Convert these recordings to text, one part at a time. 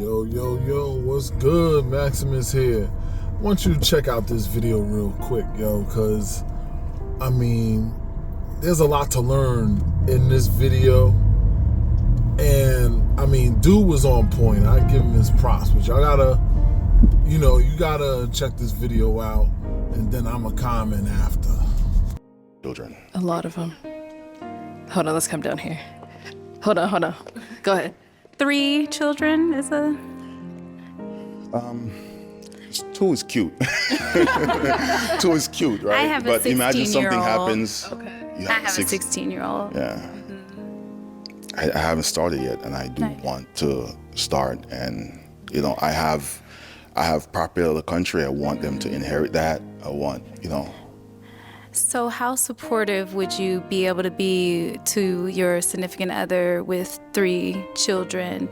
Yo, what's good? Maximus here. I want you to check out this video real quick, because, there's a lot to learn in this video. And, dude was on point. I give him his props, but y'all gotta, you gotta check this video out, and then I'ma comment after. Children. A lot of them. Hold on, let's come down here. Hold on. Go ahead. 3 children is a... 2 is cute. 2 is cute, right? I have a 16-year-old. But imagine something happens. Okay. You I have have a 16-year-old. Yeah. I haven't started yet, and I do want to start. And I have property of the country. I want them to inherit that. I want, So how supportive would you be able to be to your significant other with 3 children,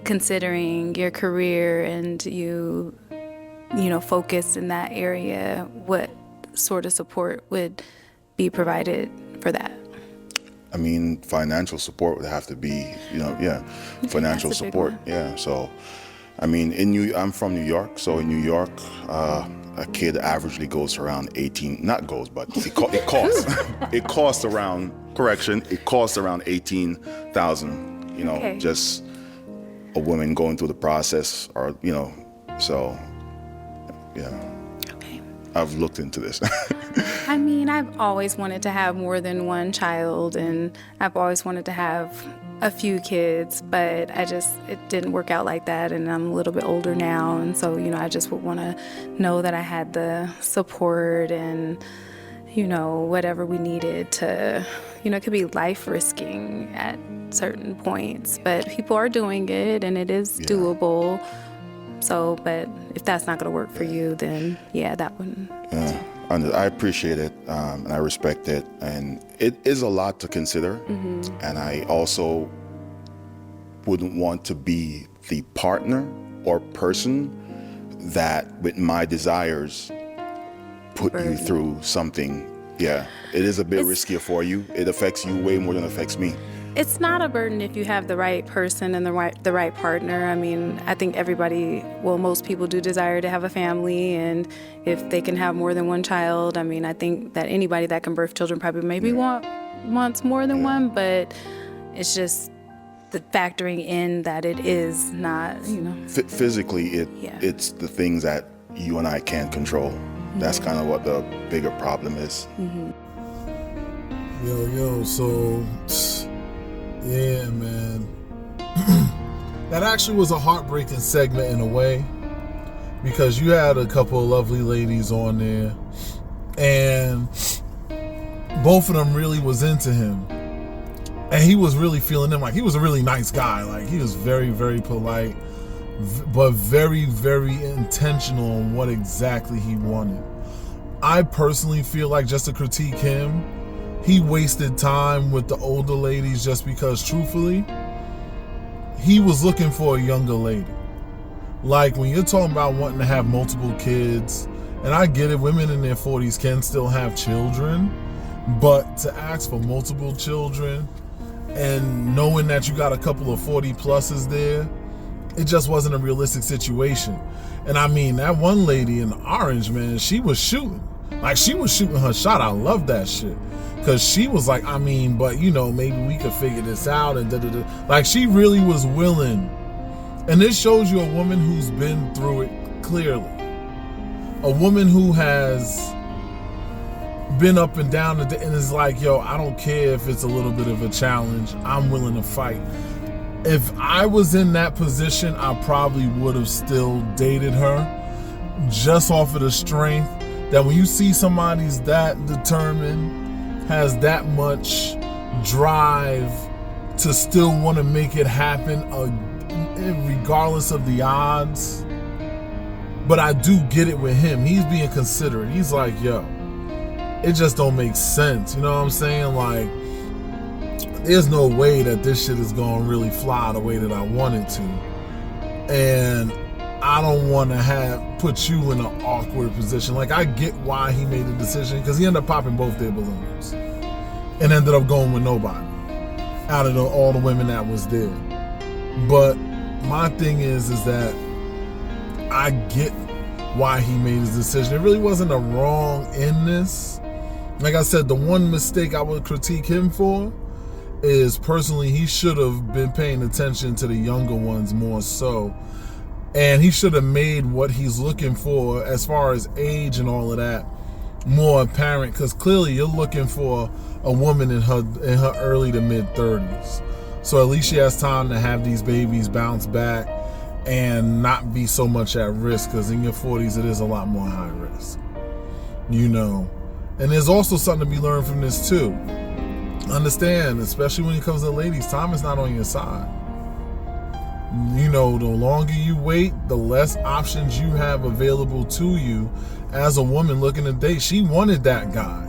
considering your career and you focus in that area? What sort of support would be provided for that? Financial support would have to be, financial support. Yeah. So, I'm from New York. So in New York, a kid averagely goes around 18, not goes, but it costs. It costs around 18,000, just a woman going through the process or, so, yeah. Okay. I've looked into this. I've always wanted to have more than one child, and I've always wanted to have a few kids, but it didn't work out like that, and I'm a little bit older now, and so, I just would want to know that I had the support and, whatever we needed to, it could be life risking at certain points, but people are doing it, and it is doable. So, but if that's not going to work for you, then that wouldn't. Yeah. I appreciate it, and I respect it, and it is a lot to consider, and I also wouldn't want to be the partner or person that, with my desires, put you through something. Yeah, it is a bit riskier for you. It affects you way more than it affects me. It's not a burden if you have the right person and the right partner. I think most people do desire to have a family, and if they can have more than one child, I think that anybody that can birth children probably maybe wants more than one, but it's just the factoring in that it is not, Physically, it's the things that you and I can't control. That's kind of what the bigger problem is. So... yeah, man. That actually was a heartbreaking segment in a way, because you had a couple of lovely ladies on there, and both of them really was into him, and he was really feeling them. Like, he was a really nice guy. Like, he was very, very polite, but very, very intentional on what exactly he wanted. I personally feel like, just to critique him, he wasted time with the older ladies just because, truthfully, he was looking for a younger lady. Like, when you're talking about wanting to have multiple kids, and I get it, women in their 40s can still have children, but to ask for multiple children and knowing that you got a couple of 40 pluses there, it just wasn't a realistic situation. And that one lady in orange, man, she was shooting. Like, she was shooting her shot. I love that shit. Because she was like, but, maybe we could figure this out, and da-da-da. Like, she really was willing. And this shows you a woman who's been through it clearly. A woman who has been up and down and is like, I don't care if it's a little bit of a challenge. I'm willing to fight. If I was in that position, I probably would have still dated her, just off of the strength that when you see somebody's that determined, has that much drive to still want to make it happen, regardless of the odds. But I do get it with him. He's being considerate. He's like, it just don't make sense. You know what I'm saying? Like, there's no way that this shit is going to really fly the way that I want it to. And I don't want to put you in an awkward position. Like, I get why he made the decision, because he ended up popping both their balloons and ended up going with nobody out of all the women that was there. But my thing is that I get why he made his decision. It really wasn't a wrong in this. Like I said, the one mistake I would critique him for is personally he should have been paying attention to the younger ones more so. And he should have made what he's looking for as far as age and all of that more apparent, because clearly you're looking for a woman in her early to mid 30s. So at least she has time to have these babies bounce back and not be so much at risk, because in your 40s it is a lot more high risk. And there's also something to be learned from this too. Understand, especially when it comes to ladies, time is not on your side. The longer you wait, the less options you have available to you as a woman looking to date. She wanted that guy,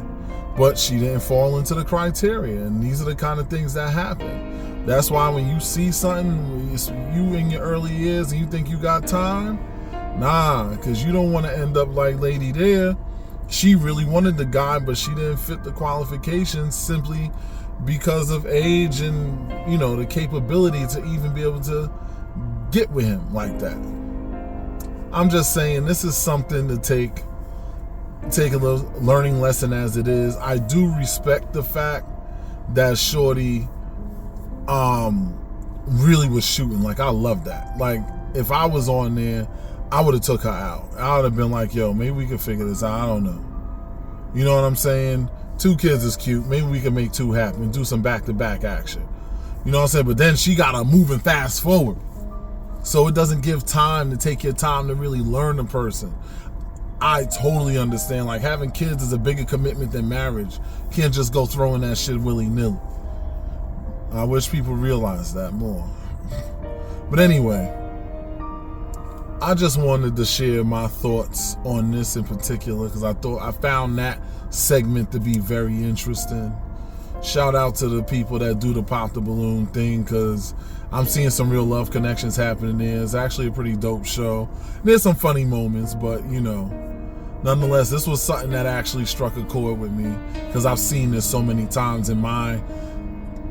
but she didn't fall into the criteria, and these are the kind of things that happen. That's why when you see something, you in your early years and you think you got time, because you don't want to end up like Lady there. She really wanted the guy, but she didn't fit the qualifications simply because of age and, the capability to even be able to get with him like that. I'm just saying this is something to take a little learning lesson as it is. I do respect the fact that Shorty really was shooting. Like, I love that. Like, if I was on there, I would have took her out. I would have been like, yo, maybe we can figure this out. I don't know. You know what I'm saying? 2 kids is cute. Maybe we can make 2 happen. Do some back-to-back action. You know what I'm saying? But then she got to move and fast forward. So it doesn't give time to take your time to really learn the person. I totally understand. Like, having kids is a bigger commitment than marriage. You can't just go throwing that shit willy-nilly. I wish people realized that more. But anyway, I just wanted to share my thoughts on this in particular because I found that segment to be very interesting. Shout out to the people that do the pop the balloon thing, because I'm seeing some real love connections happening there. It's actually a pretty dope show. There's some funny moments, but nonetheless, this was something that actually struck a chord with me, because I've seen this so many times in my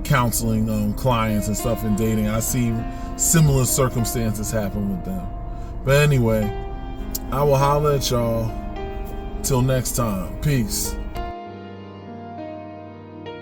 counseling clients and stuff in dating. I see similar circumstances happen with them. But anyway, I will holler at y'all. Till next time. Peace.